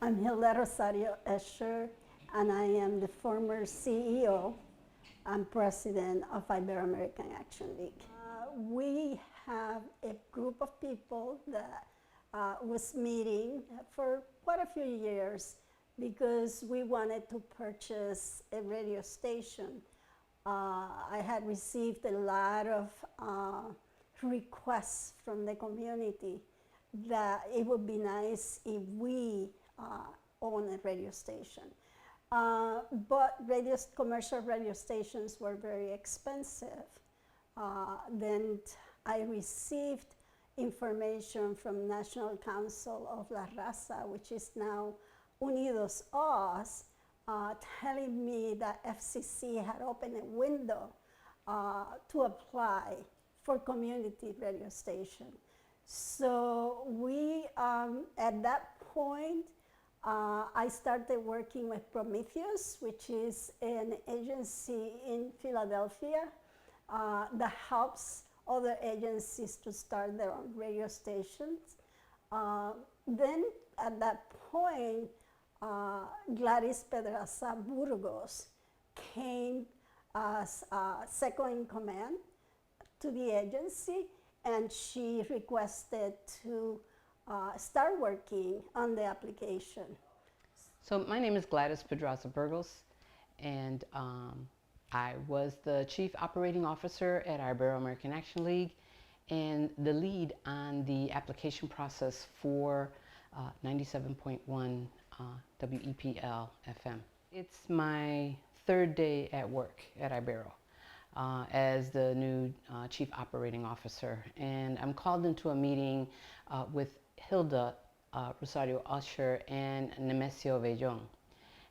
I'm Hilda Rosario Escher, and I am the former CEO and president of Ibero-American Action League. We have a group of people that was meeting for quite a few years because we wanted to purchase a radio station. I had received a lot of requests from the community that it would be nice if we own a radio station. But commercial radio stations were very expensive. Then I received information from National Council of La Raza, which is now Unidos Us, telling me that FCC had opened a window to apply for community radio station. So we, at that point, I started working with Prometheus, which is an agency in Philadelphia that helps other agencies to start their own radio stations. Then at that point, Gladys Pedraza Burgos came as second in command to the agency, and she requested to start working on the application. So my name is Gladys Pedraza Burgos, and I was the Chief Operating Officer at Ibero-American Action League and the lead on the application process for 97.1 WEPL FM. It's my third day at work at Ibero as the new Chief Operating Officer, and I'm called into a meeting with Hilda, Rosario, Escher, and Nemesio, Vellon.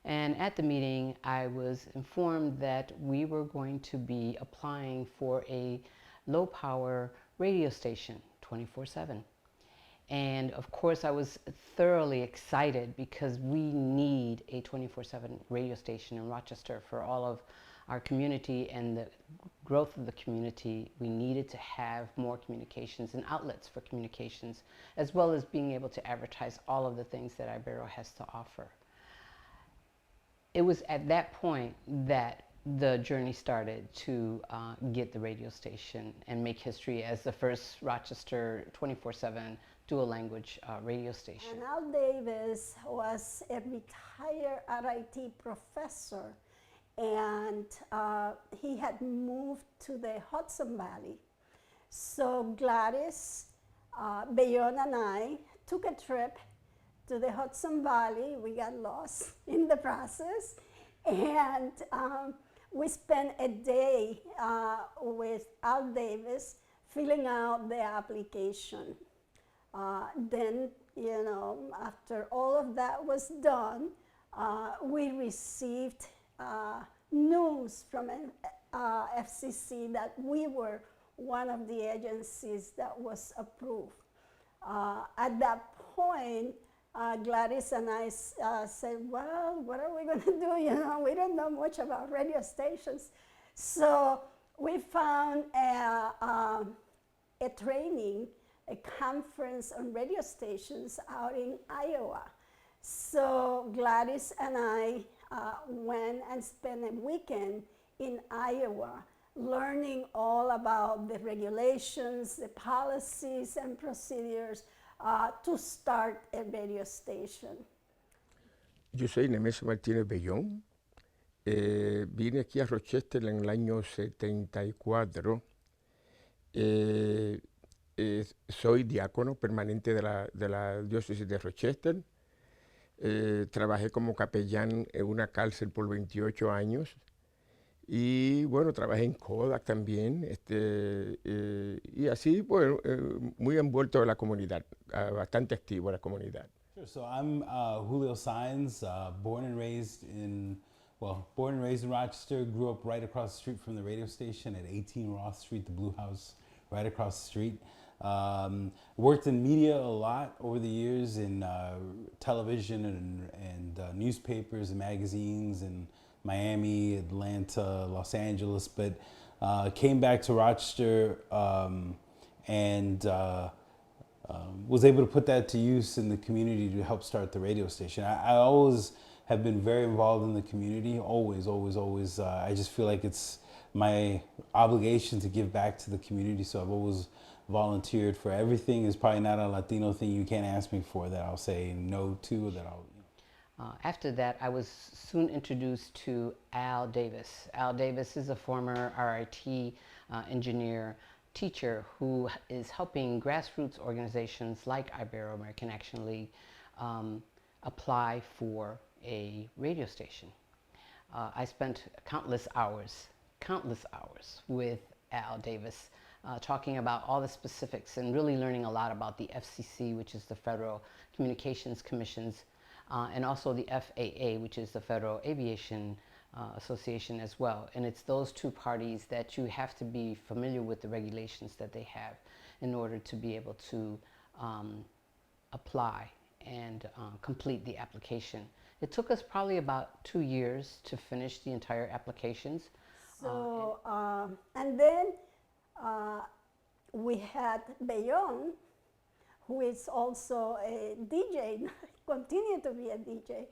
And at the meeting, I was informed that we were going to be applying for a low-power radio station, 24/7. And of course, I was thoroughly excited because we need a 24/7 radio station in Rochester for all of our community and the growth of the community. We needed to have more communications and outlets for communications, as well as being able to advertise all of the things that Ibero has to offer. It was at that point that the journey started to get the radio station and make history as the first Rochester 24/7 dual language radio station. And Al Davis was a retired RIT professor, and he had moved to the Hudson Valley. So Gladys, Vellon, and I took a trip to the Hudson Valley. We got lost in the process, and we spent a day with Al Davis filling out the application. Then, you know, after all of that was done, we received news from FCC that we were one of the agencies that was approved. At that point, Gladys and I said, well, what are we going to do? You know, we don't know much about radio stations. So we found a training, a conference on radio stations out in Iowa. So Gladys and I went and spent a weekend in Iowa learning all about the regulations, the policies and procedures to start a radio station. Yo soy Nemesio Martinez Vellon. Vine aquí a Rochester en el año 74. Soy diácono permanente de la diócesis de Rochester. Trabajé como capellán en una cárcel por 28 años. Y bueno, trabajé en Kodak también, y así, bueno, muy envuelto en la comunidad, bastante activo en la comunidad. Sure. So I'm Julio Saenz, born and raised in Rochester, grew up right across the street from the radio station at 18 Ross Street, the Blue House, right across the street. Worked in media a lot over the years in television and newspapers and magazines and Miami, Atlanta, Los Angeles, but came back to Rochester and was able to put that to use in the community to help start the radio station. I always have been very involved in the community, always, always, always. I just feel like it's my obligation to give back to the community, so I've always volunteered for everything. Is probably not a Latino thing you can't ask me for that I'll say no to, that I'll... After that, I was soon introduced to Al Davis. Al Davis is a former RIT engineer, teacher who is helping grassroots organizations like Ibero-American Action League apply for a radio station. I spent countless hours with Al Davis talking about all the specifics and really learning a lot about the FCC, which is the Federal Communications Commission's, and also the FAA, which is the Federal Aviation Association as well. And it's those two parties that you have to be familiar with the regulations that they have in order to be able to apply and complete the application. It took us probably about 2 years to finish the entire applications. So, and then we had Vellon, who is also a DJ, continued to be a DJ,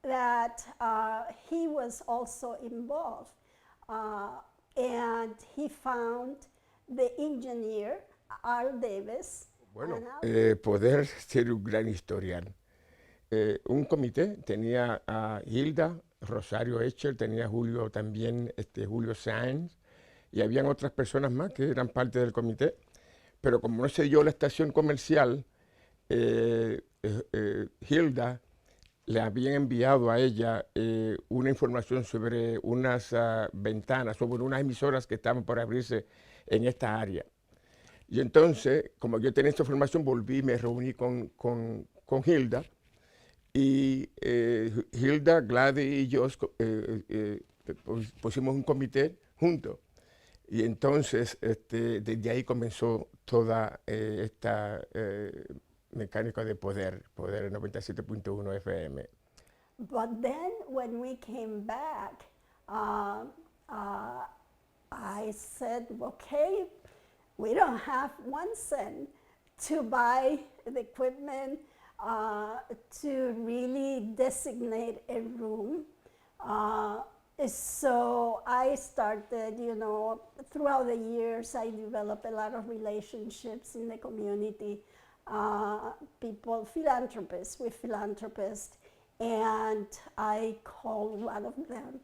that he was also involved. And he found the engineer, Al Davis. Bueno, poder ser un gran historial. Un comité tenía a Hilda, Rosario, Escher, tenía Julio también, Julio Saenz, y habían otras personas más que eran parte del comité, pero como no se dio la estación comercial, Hilda le habían enviado a ella una información sobre unas ventanas, sobre unas emisoras que estaban por abrirse en esta área. Y entonces, como yo tenía esta información, volví y me reuní con Hilda. Y Hilda, Gladys y yo pusimos un comité juntos. Y entonces, desde ahí comenzó toda esta mecánica de poder 97.1 FM. But then when we came back, I said, okay, we don't have 1 cent to buy the equipment to really designate a room. So I started, you know, throughout the years, I developed a lot of relationships in the community, philanthropists, and I called one of them,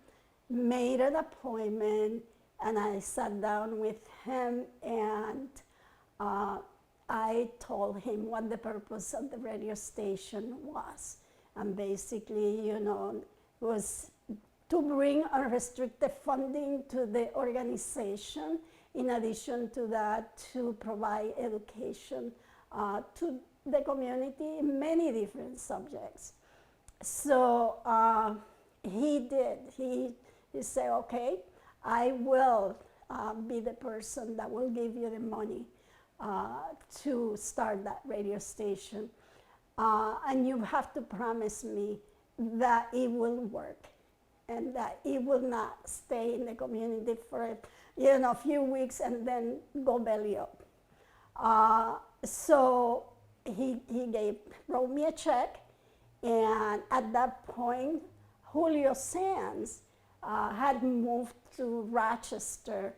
made an appointment, and I sat down with him, and I told him what the purpose of the radio station was. And basically, you know, was to bring unrestricted funding to the organization. In addition to that, to provide education to the community in many different subjects. So he did. He said, okay, I will be the person that will give you the money to start that radio station. And you have to promise me that it will work and that it will not stay in the community for a few weeks and then go belly up. So he wrote me a check, and at that point, Julio Saenz had moved to Rochester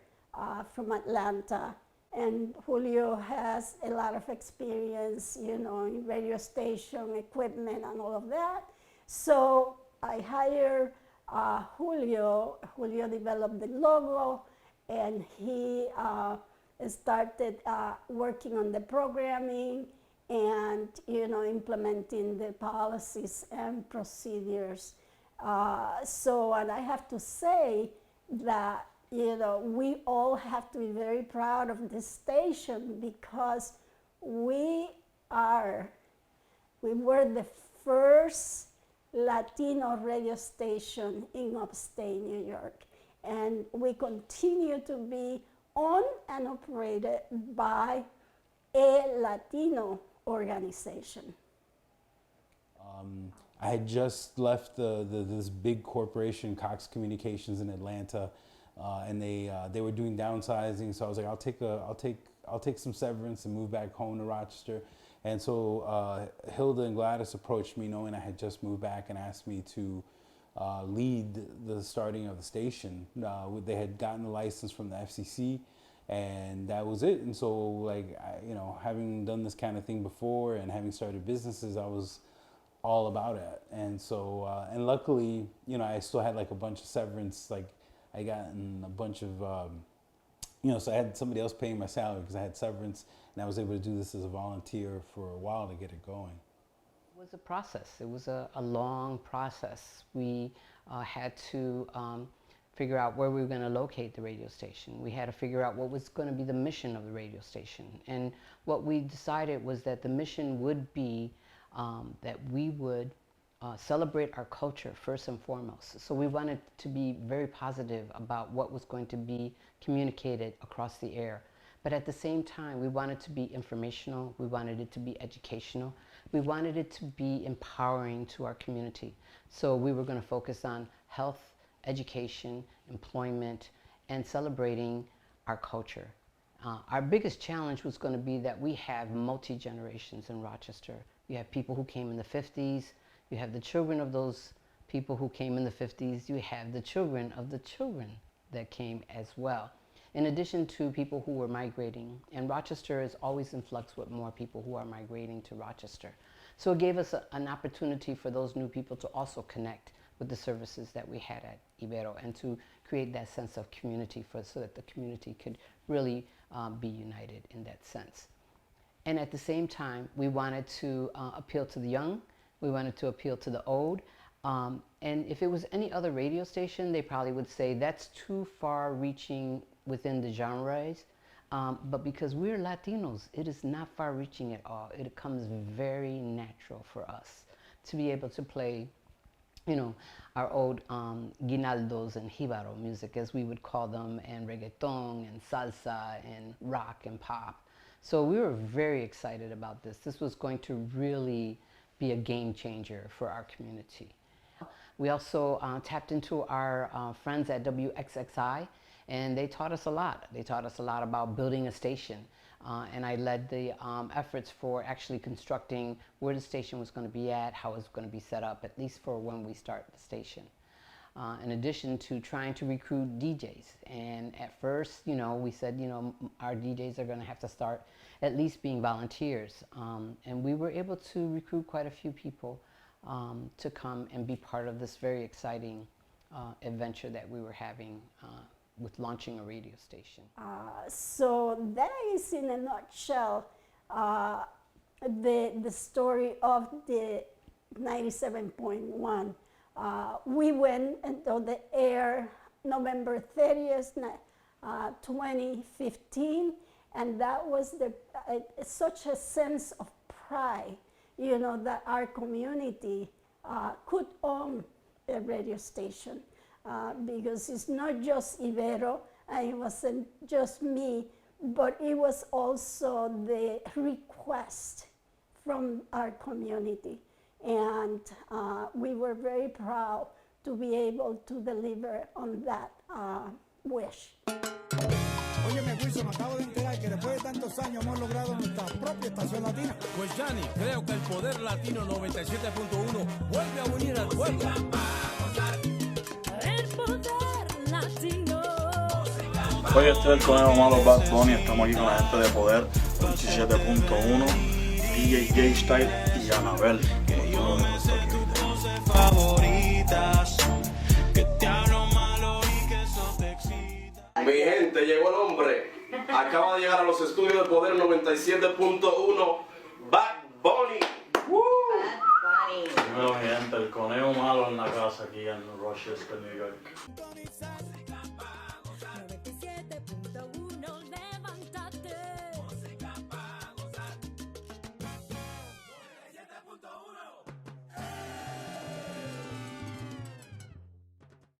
from Atlanta, and Julio has a lot of experience, you know, in radio station equipment and all of that. So I hired Julio. Julio developed the logo, and he started working on the programming and, you know, implementing the policies and procedures. So, and I have to say that, you know, we all have to be very proud of this station because we were the first Latino radio station in upstate New York. And we continue to be owned and operated by a Latino organization. I had just left this big corporation, Cox Communications in Atlanta, and they were doing downsizing. So I was like, I'll take I'll take some severance and move back home to Rochester. And so Hilda and Gladys approached me knowing I had just moved back and asked me to lead the starting of the station. They had gotten the license from the FCC, and that was it. And so, like, having done this kind of thing before and having started businesses, I was all about it. And so, and luckily, I still had like a bunch of severance. Like, I got in a bunch of, so I had somebody else paying my salary because I had severance, and I was able to do this as a volunteer for a while to get it going. It was a process. It was a long process. We had to figure out where we were going to locate the radio station. We had to figure out what was going to be the mission of the radio station. And what we decided was that the mission would be that we would celebrate our culture first and foremost. So we wanted to be very positive about what was going to be communicated across the air. But at the same time, we wanted to be informational. We wanted it to be educational. We wanted it to be empowering to our community. So we were going to focus on health, education, employment, and celebrating our culture. Our biggest challenge was going to be that we have multi-generations in Rochester. You have people who came in the 50s. You have the children of those people who came in the 50s. You have the children of the children that came as well, in addition to people who were migrating. And Rochester is always in flux with more people who are migrating to Rochester. So it gave us an opportunity for those new people to also connect with the services that we had at Ibero and to create that sense of community so that the community could really be united in that sense. And at the same time, we wanted to appeal to the young. We wanted to appeal to the old. And if it was any other radio station, they probably would say that's too far reaching within the genres. But because we're Latinos, it is not far reaching at all. It comes very natural for us to be able to play, our old guinaldos and jibaro music, as we would call them, and reggaeton and salsa and rock and pop. So we were very excited about this. This was going to really be a game changer for our community. We also tapped into our friends at WXXI, and they taught us a lot. They taught us a lot about building a station. And I led the efforts for actually constructing where the station was going to be at, how it was going to be set up, at least for when we start the station. In addition to trying to recruit DJs. And at first, we said, our DJs are going to have to start at least being volunteers. And we were able to recruit quite a few people to come and be part of this very exciting adventure that we were having with launching a radio station. So that is, in a nutshell, the story of the 97.1. We went into the air November 30th, 2015, and that was such a sense of pride, that our community could own a radio station. Because it's not just Ibero, and it wasn't just me, but it was also the request from our community. And we were very proud to be able to deliver on that wish. Óyeme, Wilson, acabo de enterar que después de tantos años hemos logrado nuestra propia estación latina. Pues, Yanni, creo que el poder latino 97.1 vuelve a unir al pueblo. Oye, este es el Conejo Malo Bad Bunny, estamos aquí con la gente de Poder 87.1, DJ J-Style y Anabel. Mi gente, llegó el hombre. Acaba de llegar a los estudios de Poder 97.1, Bad Bunny. Dímelo, mi gente, el Conejo Malo en la casa aquí en Rochester, New York.